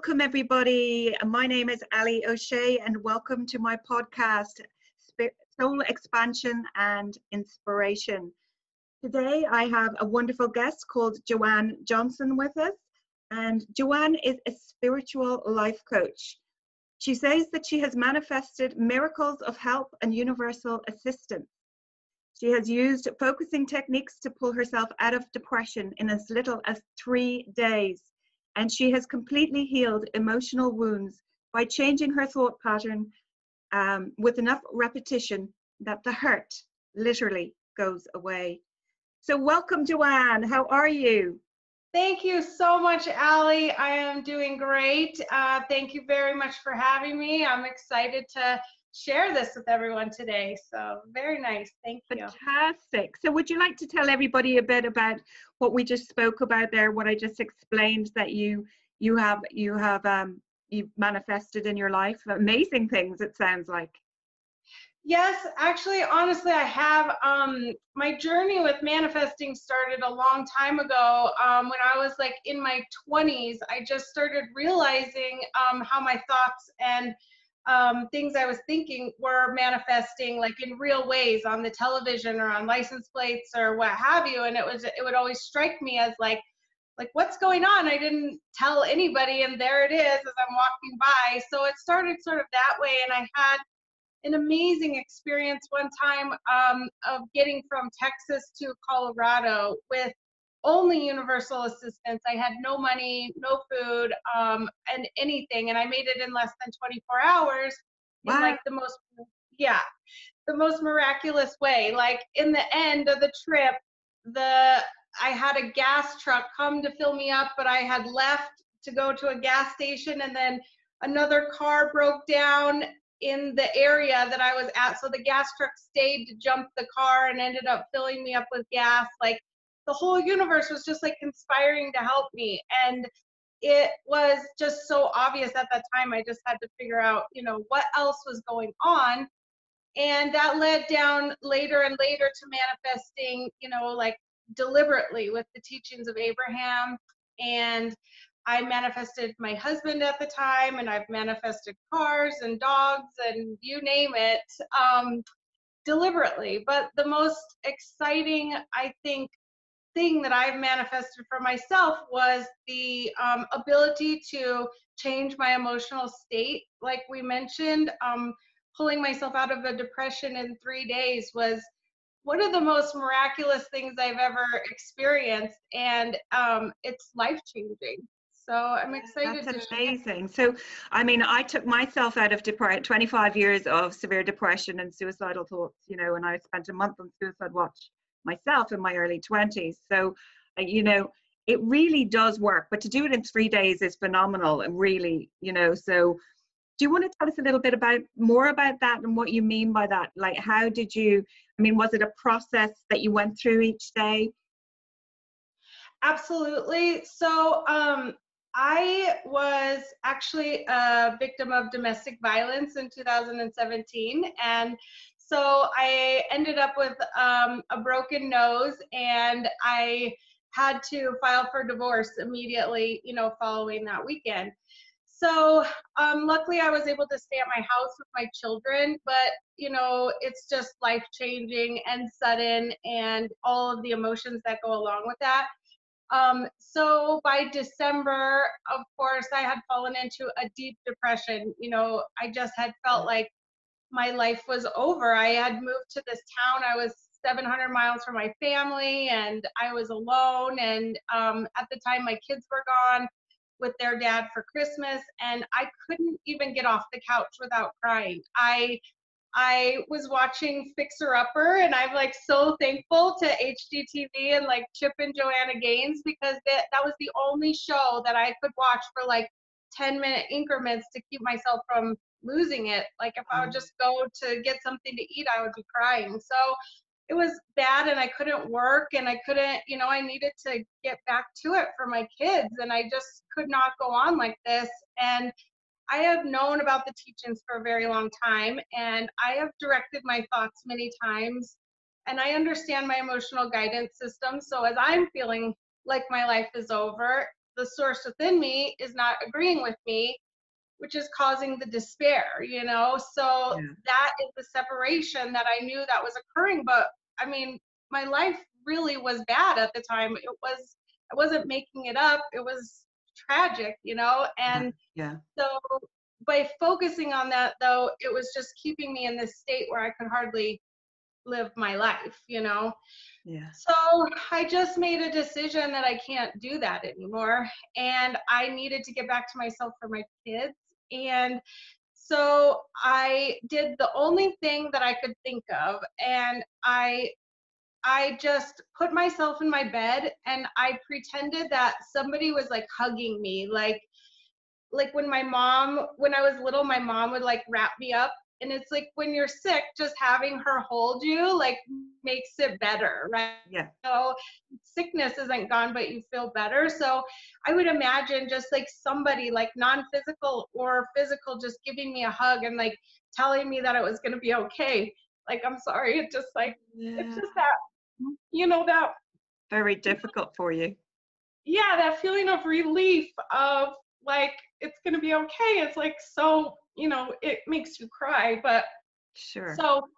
Welcome everybody. My name is Allie O'Shea and welcome to my podcast, Soul Expansion and Inspiration. Today I have a wonderful guest called JoanneJohnson with us, and Joanne is a spiritual life coach. She says that she has manifested miracles of help and universal assistance. She has used focusing techniques to pull herself out of depression in as little as 3 days. And she has completely healed emotional wounds by changing her thought pattern with enough repetition that the hurt literally goes away. So welcome, Joanne. How are you? Thank you so much, Allie. I am doing great. Thank you very much for having me. I'm excited to share this with everyone today. So very nice. Thank you. Fantastic. So would you like to tell everybody a bit about what we just spoke about there, what I just explained that you've manifested in your life? Amazing things, it sounds like. Yes, actually, honestly, I have. My journey with manifesting started a long time ago. When I was like in my 20s, I just started realizing how my thoughts and things I was thinking were manifesting like in real ways on the television or on license plates or what have you. And it would always strike me as like what's going on? I didn't tell anybody, and there it is as I'm walking by. So it started sort of that way, and I had an amazing experience one time of getting from Texas to Colorado with only universal assistance. I had no money, no food, and anything, and I made it in less than 24 hours in like the most miraculous way. Like in the end of the trip, I had a gas truck come to fill me up, but I had left to go to a gas station, and then another car broke down in the area that I was at. So the gas truck stayed to jump the car and ended up filling me up with gas. Like the whole universe was just like conspiring to help me. And it was just so obvious at that time. I just had to figure out, what else was going on. And that led down later and later to manifesting, like deliberately with the teachings of Abraham. And I manifested my husband at the time, and I've manifested cars and dogs and you name it, deliberately. But the most exciting, I think, thing that I've manifested for myself was the ability to change my emotional state. Like we mentioned, pulling myself out of a depression in 3 days was one of the most miraculous things I've ever experienced, and it's life-changing. So I'm excited. That's amazing. So, I mean, I took myself out of 25 years of severe depression and suicidal thoughts, and I spent a month on suicide watch myself in my early 20s. So, it really does work, but to do it in 3 days is phenomenal. And really, so do you want to tell us a little bit more about that and what you mean by that? Like, how did you, was it a process that you went through each day? Absolutely. So, I was actually a victim of domestic violence in 2017. And so I ended up with a broken nose, and I had to file for divorce immediately, following that weekend. So luckily I was able to stay at my house with my children, but it's just life-changing and sudden, and all of the emotions that go along with that. So by December, of course, I had fallen into a deep depression. I just had felt like my life was over. I had moved to this town. I was 700 miles from my family, and I was alone. And at the time, my kids were gone with their dad for Christmas, and I couldn't even get off the couch without crying. I was watching Fixer Upper, and I'm like so thankful to HGTV and like Chip and Joanna Gaines, because that was the only show that I could watch for like 10-minute increments to keep myself from losing it. Like if I would just go to get something to eat, I would be crying. So it was bad, and I couldn't work, and I couldn't, I needed to get back to it for my kids, and I just could not go on like this. And I have known about the teachings for a very long time, and I have directed my thoughts many times, and I understand my emotional guidance system. So as I'm feeling like my life is over, the source within me is not agreeing with me, which is causing the despair, you know? So Yeah. that is the separation that I knew that was occurring. But I mean, my life really was bad at the time. I wasn't making it up. It was tragic, you know? And Yeah. so by focusing on that, though, it was just keeping me in this state where I could hardly live my life, you know? Yeah. So I just made a decision that I can't do that anymore. And I needed to get back to myself for my kids. And so I did the only thing that I could think of. And I just put myself in my bed and I pretended that somebody was like hugging me, like when I was little, my mom would like wrap me up. And it's like when you're sick, just having her hold you like makes it better, right? Yeah. So sickness isn't gone, but you feel better. So I would imagine just like somebody like non-physical or physical just giving me a hug and like telling me that it was going to be okay. Like, I'm sorry. It's Yeah. just that, you know, that, Very difficult for you. yeah, that feeling of relief of like, it's going to be okay. It's like, so, you know, it makes you cry. But Sure. so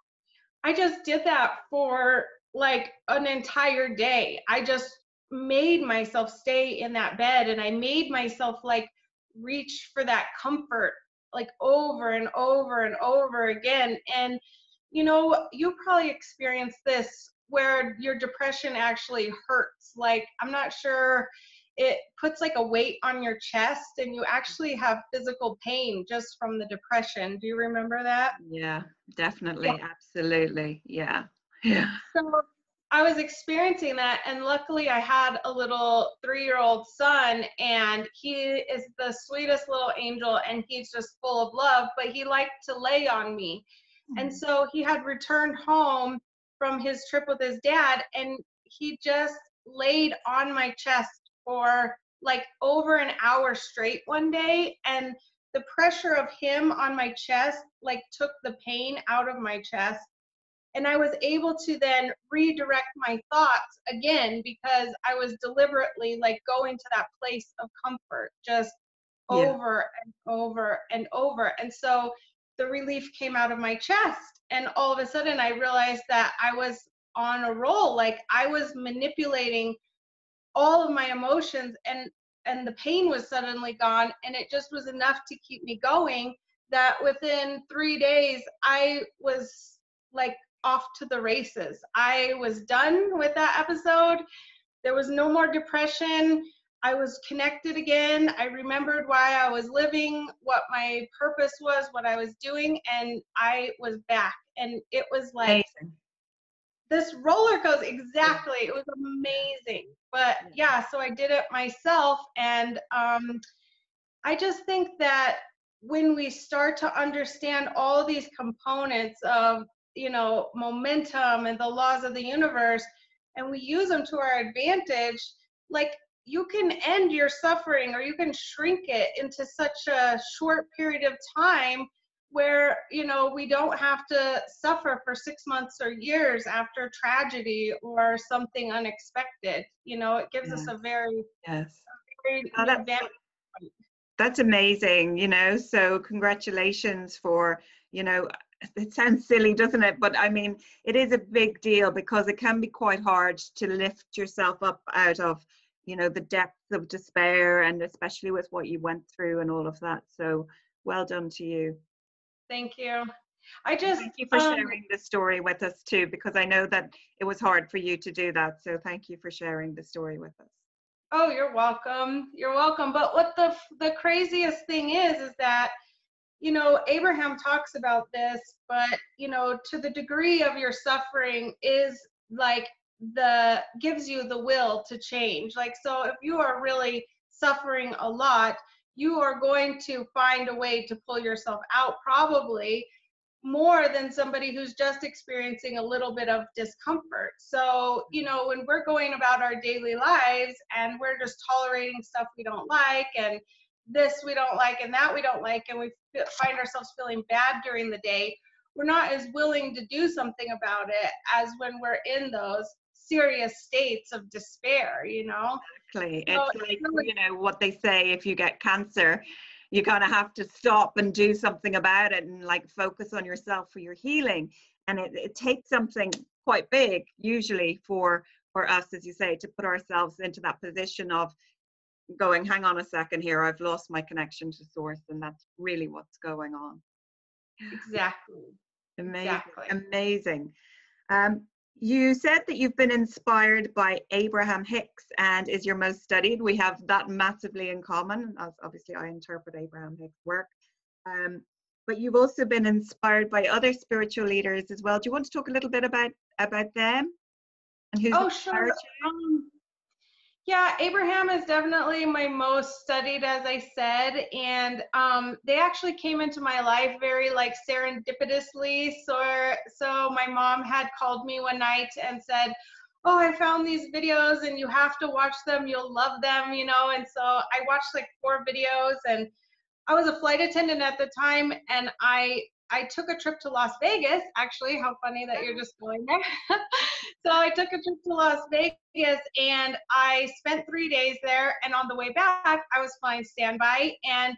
I just did that for like an entire day. I just made myself stay in that bed and I made myself like reach for that comfort like over and over and over again. And you know, you probably experienced this where your depression actually hurts. Like, I'm not sure, it puts like a weight on your chest and you actually have physical pain just from the depression. Do you remember that? Yeah, Yeah. definitely. Absolutely. Yeah. Yeah. So I was experiencing that, and luckily I had a little 3-year-old son, and he is the sweetest little angel, and he's just full of love, but he liked to lay on me. And so he had returned home from his trip with his dad, and he just laid on my chest for like over an hour straight one day. And the pressure of him on my chest like took the pain out of my chest. And I was able to then redirect my thoughts again because I was deliberately like going to that place of comfort just Yeah. over and over and over. And so the relief came out of my chest. And all of a sudden I realized that I was on a roll. Like I was manipulating all of my emotions, and the pain was suddenly gone, and it just was enough to keep me going that within 3 days I was like off to the races. I was done with that episode. There was no more depression. I was connected again. I remembered why I was living, what my purpose was, what I was doing, and I was back. And it was like Amazing. this roller coaster. Exactly. It was amazing. But yeah, so I did it myself. And I just think that when we start to understand all these components of, you know, momentum and the laws of the universe, and we use them to our advantage, like you can end your suffering or you can shrink it into such a short period of time where, you know, we don't have to suffer for 6 months or years after tragedy or something unexpected. You know, it gives us Yeah. a very, Yes. very Oh, new vantage point. that's amazing, you know, so congratulations for, you know, it sounds silly, doesn't it? But I mean, it is a big deal because it can be quite hard to lift yourself up out of, you know, the depths of despair, and especially with what you went through and all of that. So well done to you. Thank you. I And just, thank you for sharing the story with us too, because I know that it was hard for you to do that. So thank you for sharing the story with us. oh, you're welcome. You're welcome. But what the craziest thing is that, you know, Abraham talks about this, but, you know, to the degree of your suffering is like gives you the will to change. Like, so if you are really suffering a lot, you are going to find a way to pull yourself out, probably more than somebody who's just experiencing a little bit of discomfort. So, you know, when we're going about our daily lives and we're just tolerating stuff we don't like, and this we don't like, and that we don't like, and we find ourselves feeling bad during the day, we're not as willing to do something about it as when we're in those serious states of despair, you know? Exactly. So It's like, you know, what they say, if you get cancer, you kind of have to stop and do something about it and like focus on yourself for your healing. And it takes something quite big usually for us, as you say, to put ourselves into that position of going, hang on a second here, I've lost my connection to source, and that's really what's going on. exactly. Amazing. Exactly. Amazing. You said that you've been inspired by Abraham Hicks and is your most studied. We have that massively in common, as obviously I interpret Abraham Hicks' work. But you've also been inspired by other spiritual leaders as well. Do you want to talk a little bit about them and who's Oh, sure. inspired you? Yeah, Abraham is definitely my most studied, as I said, and they actually came into my life very like serendipitously. So my mom had called me one night and said, "Oh, I found these videos, and you have to watch them. You'll love them," you know. And so I watched like 4 videos, and I was a flight attendant at the time, and I took a trip to Las Vegas. Actually, how funny that you're just going there. So I took a trip to Las Vegas, and I spent 3 days there. And on the way back, I was flying standby, and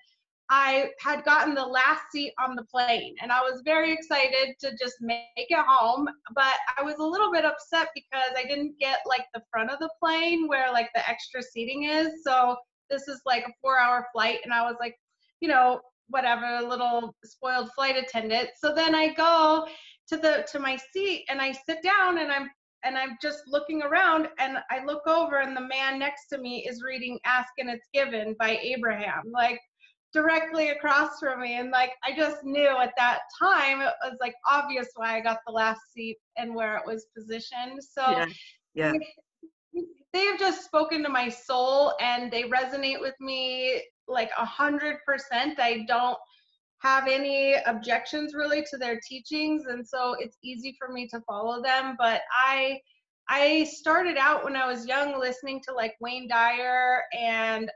I had gotten the last seat on the plane, and I was very excited to just make it home. But I was a little bit upset because I didn't get like the front of the plane where like the extra seating is. So this is like a 4-hour flight, and I was like, you know, whatever, a little spoiled flight attendant. So then I go to my seat, and I sit down, and I'm just looking around, and I look over, and the man next to me is reading Ask and It's Given by Abraham, like directly across from me. And like I just knew at that time it was like obvious why I got the last seat and where it was positioned. So Yeah. they have just spoken to my soul, and they resonate with me like 100%. I don't have any objections really to their teachings, and so it's easy for me to follow them. But I started out when I was young listening to like Wayne Dyer and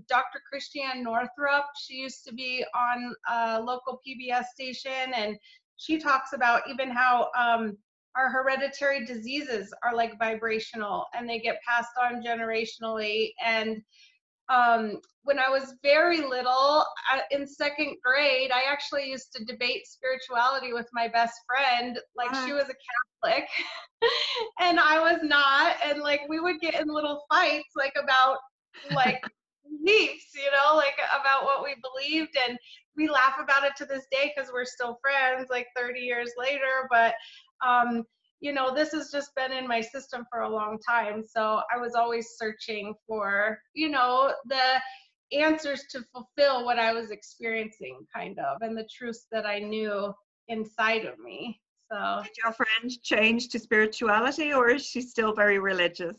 Dr. Christiane Northrup. She used to be on a local PBS station, and she talks about even how our hereditary diseases are like vibrational, and they get passed on generationally. And when I was very little, in 2nd grade, I actually used to debate spirituality with my best friend. Like she was a Catholic and I was not. And like we would get in little fights like about like beliefs, you know, like about what we believed. And we laugh about it to this day because we're still friends like 30 years later. But you know, this has just been in my system for a long time. So I was always searching for, you know, the answers to fulfill what I was experiencing, kind of, and the truths that I knew inside of me. So did your friend change to spirituality, or is she still very religious?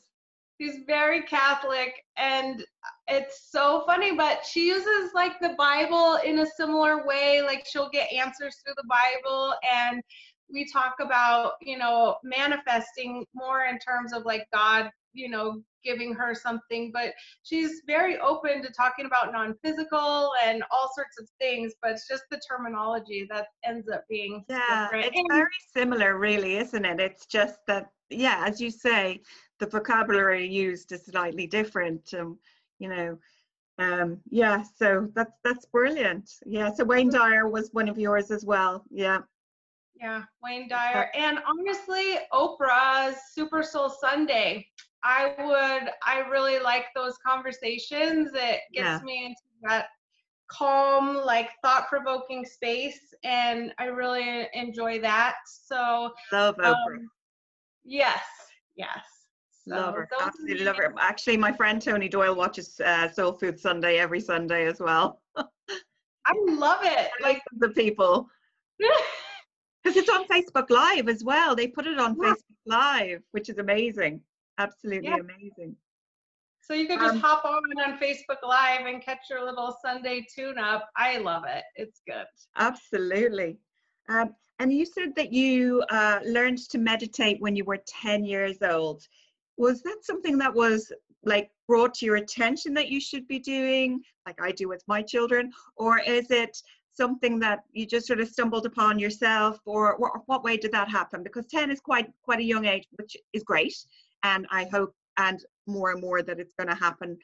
she's very Catholic, and it's so funny, but she uses like the Bible in a similar way. Like she'll get answers through the Bible, and we talk about, you know, manifesting more in terms of like God, you know, giving her something. But she's very open to talking about non-physical and all sorts of things, but it's just the terminology that ends up being different. It's very similar really, isn't it? It's just that, yeah, as you say, the vocabulary used is slightly different. You know, yeah, so that's brilliant. Yeah, so Wayne Dyer was one of yours as well. Yeah, Wayne Dyer. And honestly, Oprah's Super Soul Sunday. I really like those conversations. It gets me into that calm, like thought-provoking space, and I really enjoy that. So love Oprah. Yes. So love her, absolutely love her. Actually, my friend Tony Doyle watches Soul Food Sunday every Sunday as well. I love it. Like the people. Because it's on Facebook Live as well. They put it on Facebook Live, which is amazing. Absolutely amazing. So you could just hop on Facebook Live and catch your little Sunday tune-up. I love it. It's good. Absolutely. And you said that you learned to meditate when you were 10 years old. Was that something that was like brought to your attention that you should be doing, like I do with my children? Or is it something that you just sort of stumbled upon yourself, or what way did that happen? Because 10 is quite a young age, which is great. And I hope, and more that it's going to happen,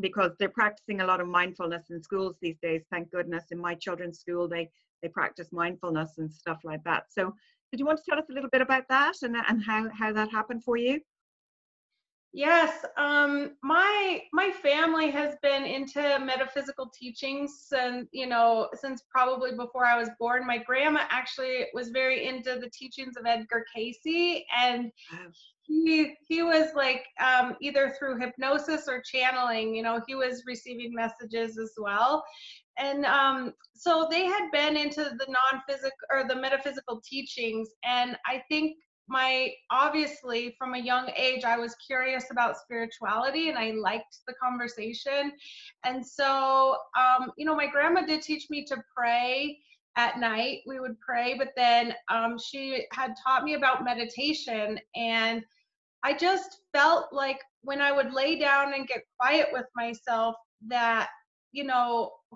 because they're practicing a lot of mindfulness in schools these days. Thank goodness. In my children's school, they practice mindfulness and stuff like that. So did you want to tell us a little bit about that and how that happened for you? Yes, my family has been into metaphysical teachings since probably before I was born. My grandma actually was very into the teachings of Edgar Cayce, and he was like either through hypnosis or channeling. He was receiving messages as well, and so they had been into the non-physical or the metaphysical teachings, and I think obviously from a young age, I was curious about spirituality and I liked the conversation. And so, my grandma did teach me to pray at night. We would pray, but then she had taught me about meditation. And I just felt like when I would lay down and get quiet with myself, that,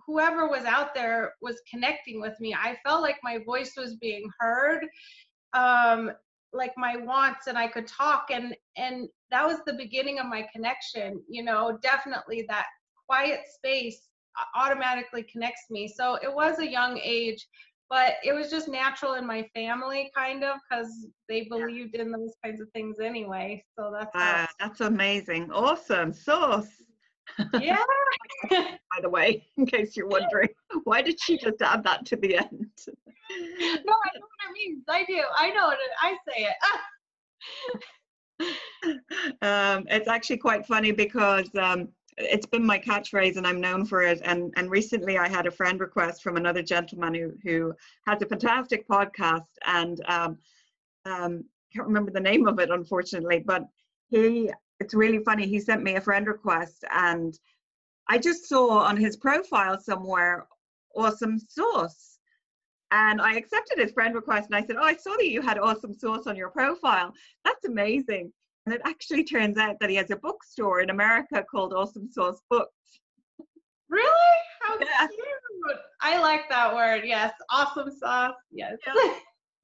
whoever was out there was connecting with me. I felt like my voice was being heard. Like my wants, and I could talk, and that was the beginning of my connection. Definitely that quiet space automatically connects me. So it was a young age, but it was just natural in my family, kind of, because they believed in those kinds of things anyway. So that's amazing. Awesome sauce. Yeah. By the way, in case you're wondering, why did she just add that to the end? No, I know what it means. I do. I know it. I say it. It's actually quite funny because it's been my catchphrase and I'm known for it. And recently I had a friend request from another gentleman who has a fantastic podcast, and can't remember the name of it, unfortunately, but it's really funny. He sent me a friend request and I just saw on his profile somewhere, awesome sauce. And I accepted his friend request and I said, oh, I saw that you had awesome sauce on your profile. That's amazing. And it actually turns out that he has a bookstore in America called Awesome Sauce Books. Really? How cute. I like that word. Yes. Awesome sauce. Yes.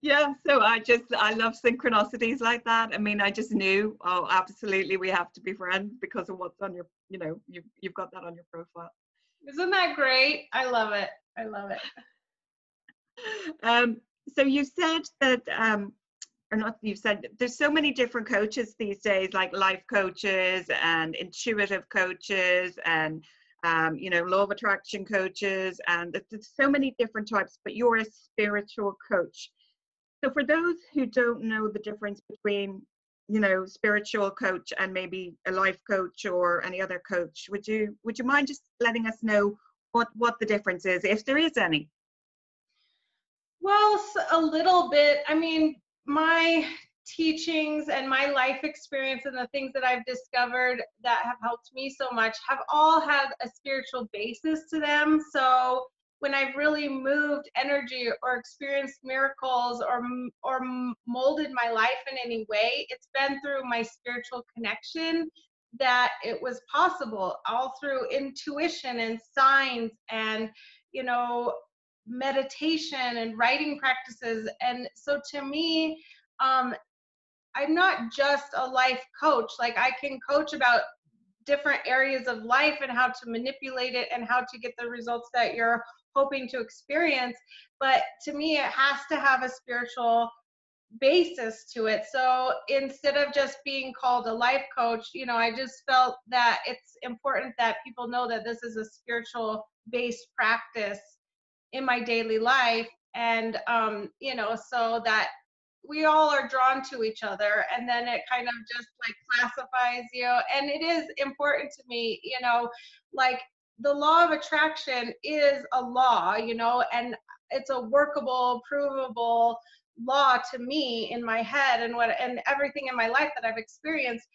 Yeah. So I love synchronicities like that. I mean, I just knew, oh, absolutely, we have to be friends because of what's on your, you've got that on your profile. Isn't that great? I love it. I love it. So you said that, or not, you said there's so many different coaches these days, like life coaches and intuitive coaches and, law of attraction coaches, and there's so many different types, but you're a spiritual coach. So for those who don't know the difference between, spiritual coach and maybe a life coach or any other coach, would you mind just letting us know what the difference is, if there is any? Well, a little bit. I mean, my teachings and my life experience and the things that I've discovered that have helped me so much have all had a spiritual basis to them. So when I've really moved energy or experienced miracles or molded my life in any way, it's been through my spiritual connection that it was possible, all through intuition and signs and, meditation and writing practices. And so to me, I'm not just a life coach. Like, I can coach about different areas of life and how to manipulate it and how to get the results that you're hoping to experience. But to me, it has to have a spiritual basis to it. So instead of just being called a life coach, I just felt that it's important that people know that this is a spiritual based practice in my daily life. And, so that we all are drawn to each other, and then it kind of just like classifies you. And it is important to me, like the law of attraction is a law, and it's a workable, provable law to me in my head and everything in my life that I've experienced.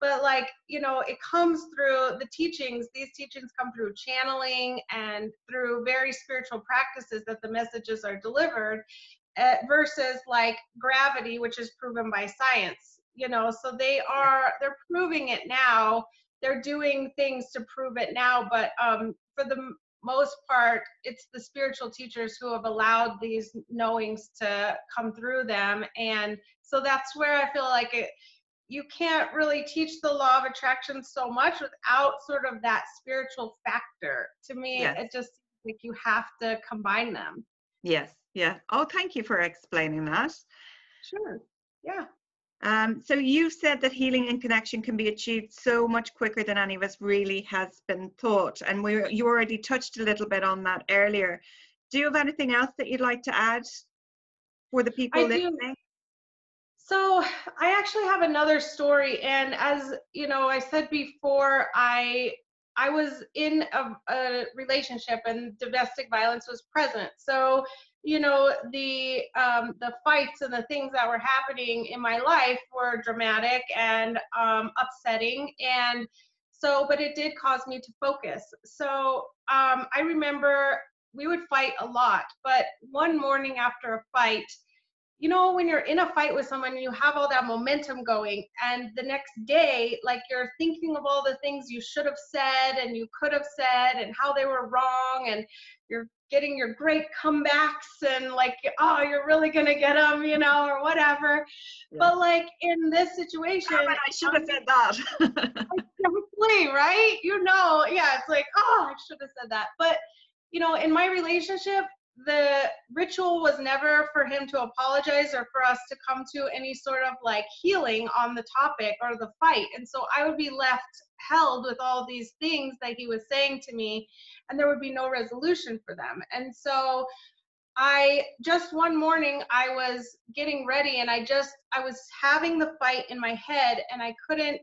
But it comes through the teachings. These teachings come through channeling and through very spiritual practices that the messages are delivered, versus like gravity, which is proven by science. So they're proving it now. They're doing things to prove it now, but for the most part, it's the spiritual teachers who have allowed these knowings to come through them. And so that's where I feel like you can't really teach the law of attraction so much without sort of that spiritual factor. To me, Yes. it just like you have to combine them. Yes. Yeah. Oh, thank you for explaining that. Sure. Yeah. So you've said that healing and connection can be achieved so much quicker than any of us really has been thought. And you already touched a little bit on that earlier. Do you have anything else that you'd like to add for the people I do. listening? So I actually have another story. And as you know, I said before, I was in a relationship and domestic violence was present. So, you know, the fights and the things that were happening in my life were dramatic and upsetting. And so, but it did cause me to focus. So I remember we would fight a lot, but one morning after a fight, you know, when you're in a fight with someone and you have all that momentum going, and the next day, like, you're thinking of all the things you should have said and you could have said and how they were wrong, and you're getting your great comebacks and like, oh, you're really gonna get them, you know, or whatever. Yeah. But like in this situation, But I should have said that. exactly, right? You know, yeah, it's like, oh, I should have said that. But you know, in my relationship, the ritual was never for him to apologize or for us to come to any sort of like healing on the topic or the fight. And so I would be left held with all these things that he was saying to me, and there would be no resolution for them. And so just one morning, I was getting ready and I was having the fight in my head and I couldn't,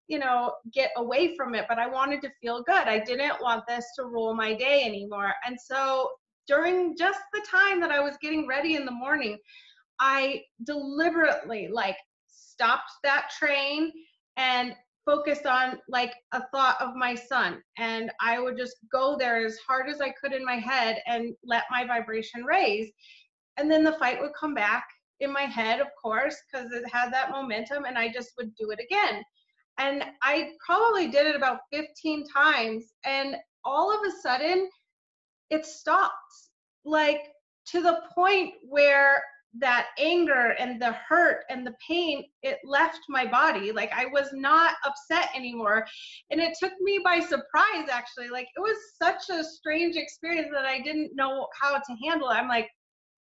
you know, get away from it, but I wanted to feel good. I didn't want this to rule my day anymore. And so during just the time that I was getting ready in the morning, I deliberately like stopped that train and focused on like a thought of my son. And I would just go there as hard as I could in my head and let my vibration raise. And then the fight would come back in my head, of course, because it had that momentum, and I just would do it again. And I probably did it about 15 times. And all of a sudden, it stopped, like to the point where that anger and the hurt and the pain, it left my body. Like I was not upset anymore. And it took me by surprise, actually. Like it was such a strange experience that I didn't know how to handle it. I'm like,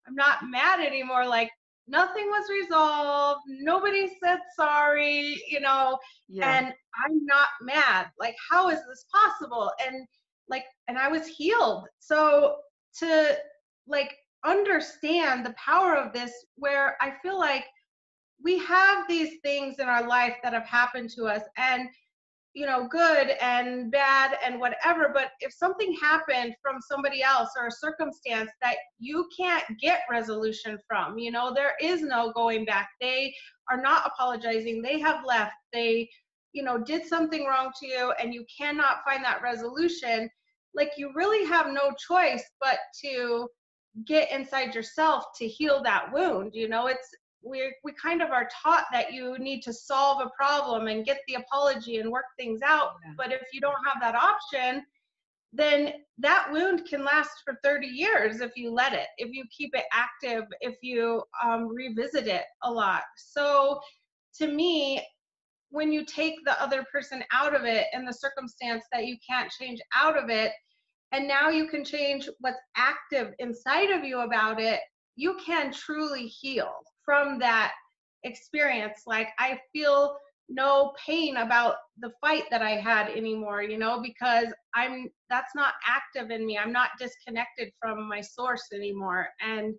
I'm not mad anymore. Like nothing was resolved. Nobody said sorry, you know, Yeah. and I'm not mad. Like, how is this possible? And I was healed. So to like understand the power of this, where I feel like we have these things in our life that have happened to us, and you know, good and bad and whatever, but if something happened from somebody else or a circumstance that you can't get resolution from, you know, there is no going back. They are not apologizing. They have left. They, you know, did something wrong to you and you cannot find that resolution. Like you really have no choice but to get inside yourself to heal that wound. You know, we kind of are taught that you need to solve a problem and get the apology and work things out. Yeah. But if you don't have that option, then that wound can last for 30 years if you let it, if you keep it active, if you revisit it a lot. So to me, when you take the other person out of it and the circumstance that you can't change out of it, and now you can change what's active inside of you about it, you can truly heal from that experience. Like I feel no pain about the fight that I had anymore, you know, because that's not active in me. I'm not disconnected from my source anymore. And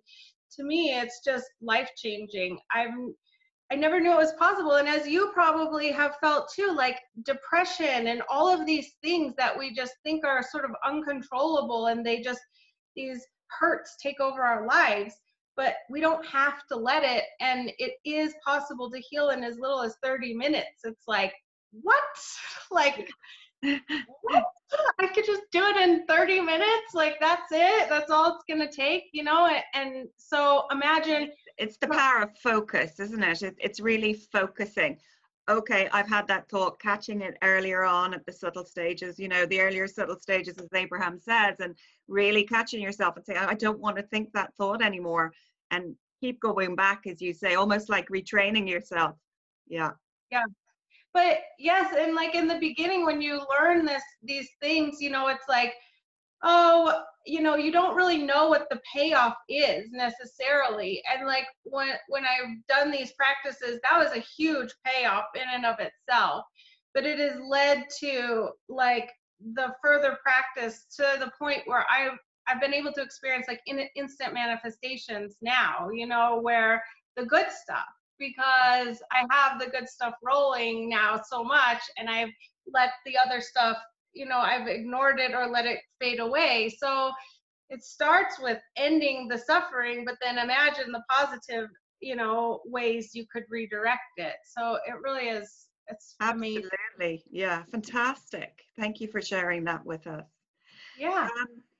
to me, it's just life-changing. I never knew it was possible. And as you probably have felt too, like depression and all of these things that we just think are sort of uncontrollable, and these hurts take over our lives, but we don't have to let it. And it is possible to heal in as little as 30 minutes. It's like, what? Like, what? I could just do it in 30 minutes. Like, that's it. That's all it's going to take, you know? And so imagine. It's the power of focus, isn't it? It's really focusing. Okay, I've had that thought, catching it earlier on at the subtle stages, you know, the earlier subtle stages, as Abraham says, and really catching yourself and saying, I don't want to think that thought anymore, and keep going back, as you say, almost like retraining yourself. Yeah. Yeah. But yes, and like in the beginning, when you learn these things, it's like, oh, you don't really know what the payoff is necessarily. And like when I've done these practices, that was a huge payoff in and of itself. But it has led to like the further practice to the point where I've been able to experience like instant manifestations now, where the good stuff, because I have the good stuff rolling now so much, and I've let the other stuff, I've ignored it or let it fade away. So it starts with ending the suffering, but then imagine the positive, ways you could redirect it. So it really is, it's amazing. Absolutely. Yeah, fantastic. Thank you for sharing that with us. Yeah.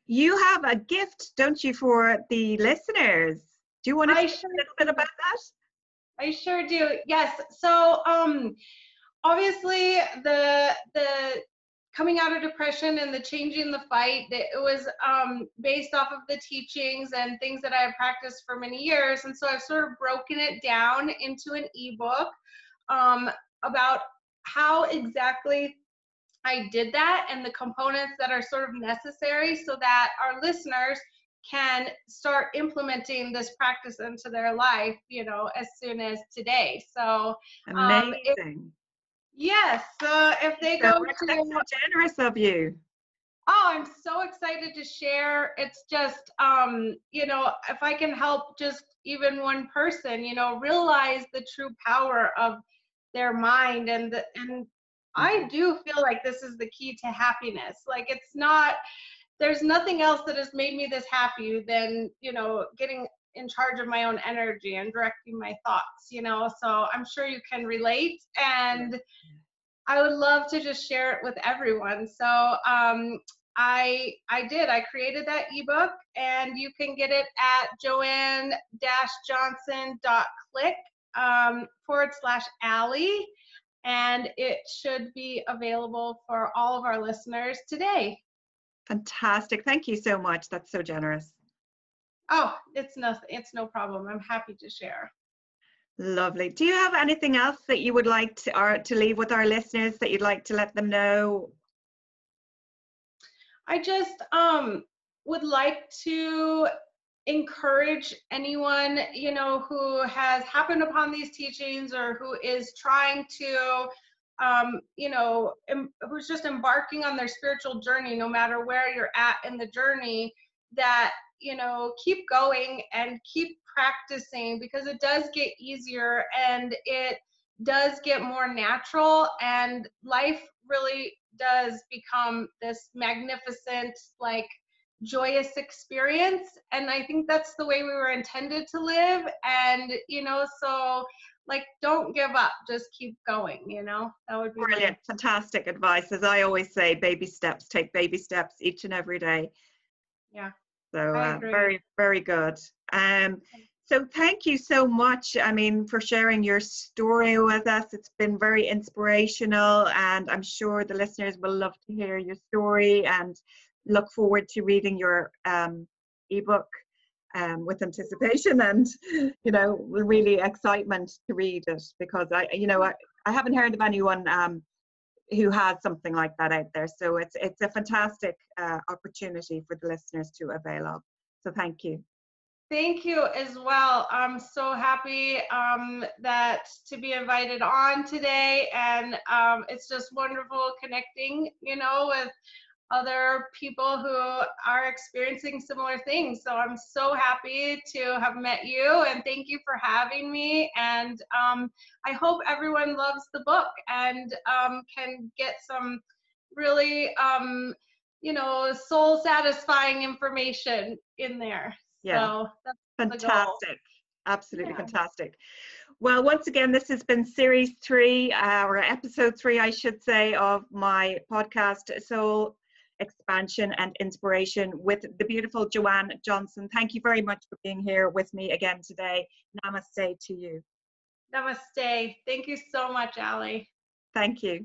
You have a gift, don't you, for the listeners? Do you want to say a little bit about that? I sure do. Yes. So obviously the coming out of depression and the changing the fight, it was based off of the teachings and things that I have practiced for many years. And so I've sort of broken it down into an ebook about how exactly I did that and the components that are sort of necessary so that our listeners can start implementing this practice into their life, as soon as today. So amazing. yes, if they go to, that's so generous of you. Oh, I'm so excited to share. It's just, if I can help just even one person, realize the true power of their mind, and I do feel like this is the key to happiness. Like it's not, there's nothing else that has made me this happy than, getting in charge of my own energy and directing my thoughts, so I'm sure you can relate, and I would love to just share it with everyone. So I created that ebook, and you can get it at JoanneJohnson.click /Allie, and it should be available for all of our listeners today. Fantastic. Thank you so much. That's so generous. Oh, it's no problem. I'm happy to share. Lovely. Do you have anything else that you would like to leave with our listeners that you'd like to let them know? I just would like to encourage anyone, who has happened upon these teachings or who is trying to, who's just embarking on their spiritual journey, no matter where you're at in the journey, that, keep going and keep practicing, because it does get easier and it does get more natural, and life really does become this magnificent, like, joyous experience. And I think that's the way we were intended to live. And so like, don't give up, just keep going. That would be brilliant. Fantastic advice. As I always say, baby steps, take baby steps each and every day. Yeah, so very, very good. So thank you so much, for sharing your story with us. It's been very inspirational, and I'm sure the listeners will love to hear your story and look forward to reading your ebook with anticipation and, really excitement to read it, because I haven't heard of anyone who has something like that out there. So it's a fantastic opportunity for the listeners to avail of. So thank you. Thank you as well. I'm so happy that to be invited on today, and it's just wonderful connecting, with other people who are experiencing similar things. So I'm so happy to have met you, and thank you for having me. And I hope everyone loves the book and can get some really, soul satisfying information in there. Yeah. So that's fantastic. Absolutely fantastic. Well, once again, this has been series 3, or episode 3, I should say, of my podcast, Soul Expansion and Inspiration, with the beautiful Joanne Johnson. Thank you very much for being here with me again today. Namaste to you. Namaste. Thank you so much, Allie. Thank you.